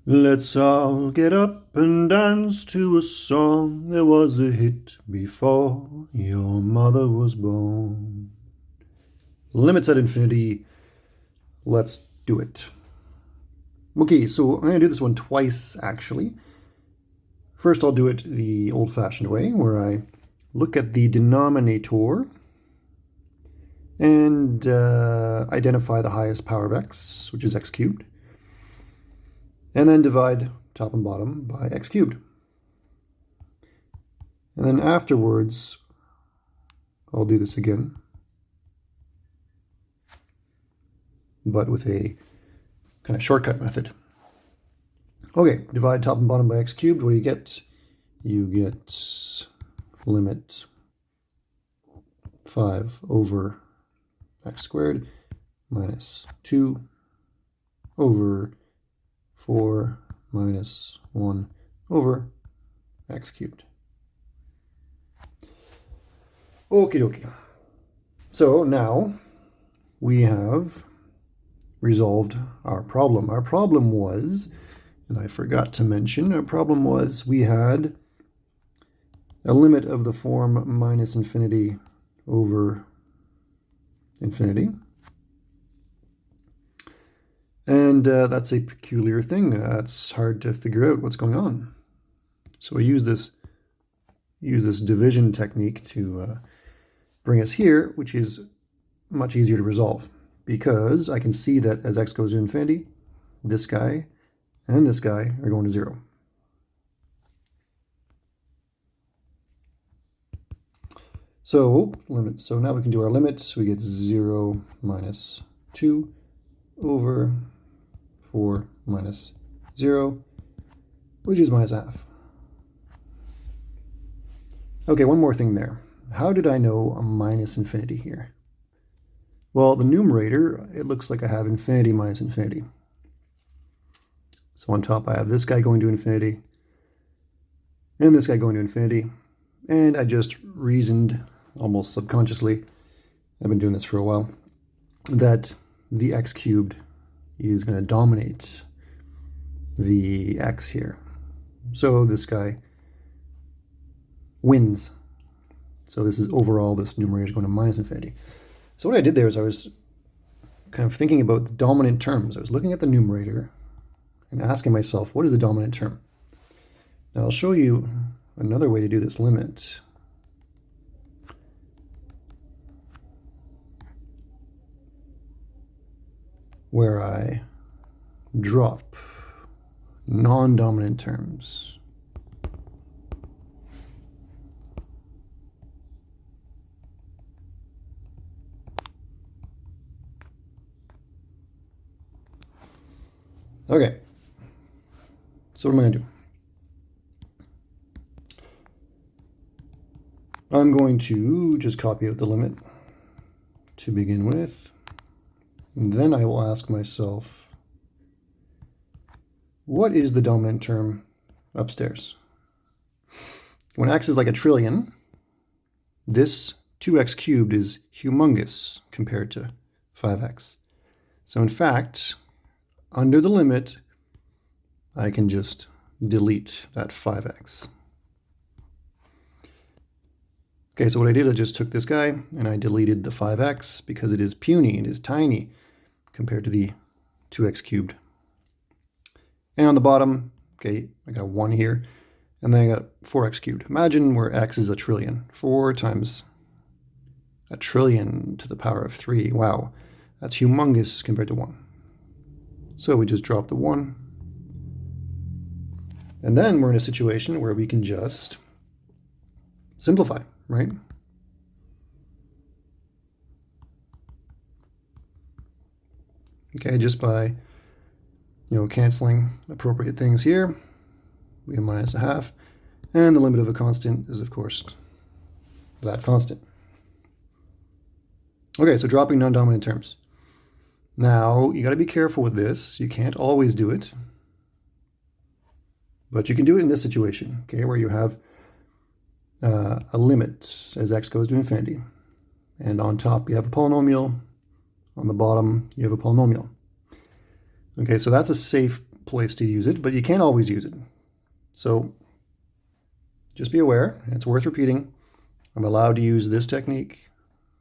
Let's all get up and dance to a song that was a hit before your mother was born. Limits at infinity. Let's do it. Okay, so I'm going to do this one twice, actually. First, I'll do it the old-fashioned way, where I look at the denominator and identify the highest power of x, which is x cubed, and then divide top and bottom by x cubed. And then afterwards, I'll do this again, but with a kind of shortcut method. Okay, divide top and bottom by x cubed. What do you get? You get limit 5 over x squared minus 2 over 4 minus 1 over x cubed. Okie dokie. So now we have resolved our problem. Our problem was, and I forgot to mention, our problem was we had a limit of the form minus infinity over infinity. And that's a peculiar thing. It's hard to figure out what's going on. So we use this division technique to bring us here, which is much easier to resolve, because I can see that as x goes to infinity, this guy and this guy are going to 0. So now we can do our limits. We get 0 minus 2 over 4 minus 0, which is minus half. Okay, one more thing there. How did I know a minus infinity here? Well, the numerator, it looks like I have infinity minus infinity. So on top I have this guy going to infinity, and this guy going to infinity, and I just reasoned, almost subconsciously, I've been doing this for a while, that the x cubed is going to dominate the x here. So this guy wins. So this is overall, this numerator is going to minus infinity. So what I did there is I was kind of thinking about the dominant terms. I was looking at the numerator and asking myself, what is the dominant term? Now I'll show you another way to do this limit. Where I drop non-dominant terms. Okay, so what am I going to do? I'm going to just copy out the limit to begin with. And then I will ask myself, what is the dominant term upstairs? When x is like a trillion, this 2x cubed is humongous compared to 5x. So in fact, under the limit, I can just delete that 5x. Okay, so what I did, I just took this guy and I deleted the 5x because it is puny, it is tiny compared to the 2x cubed. And on the bottom, okay, I got 1 here, and then I got 4x cubed. Imagine where x is a trillion. 4 times a trillion to the power of 3. Wow, that's humongous compared to 1. So we just drop the 1. And then we're in a situation where we can just simplify, right? Okay, just by, canceling appropriate things here, we have minus a half, and the limit of a constant is, of course, that constant. Okay, so dropping non-dominant terms. Now, you got to be careful with this. You can't always do it, but you can do it in this situation, okay, where you have a limit as x goes to infinity, and on top you have a polynomial, on the bottom you have a polynomial. Okay, so that's a safe place to use it, but you can't always use it. So just be aware, it's worth repeating. I'm allowed to use this technique,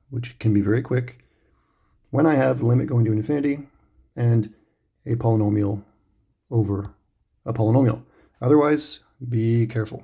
which can be very quick, when I have the limit going to infinity and a polynomial over a polynomial. Otherwise, be careful.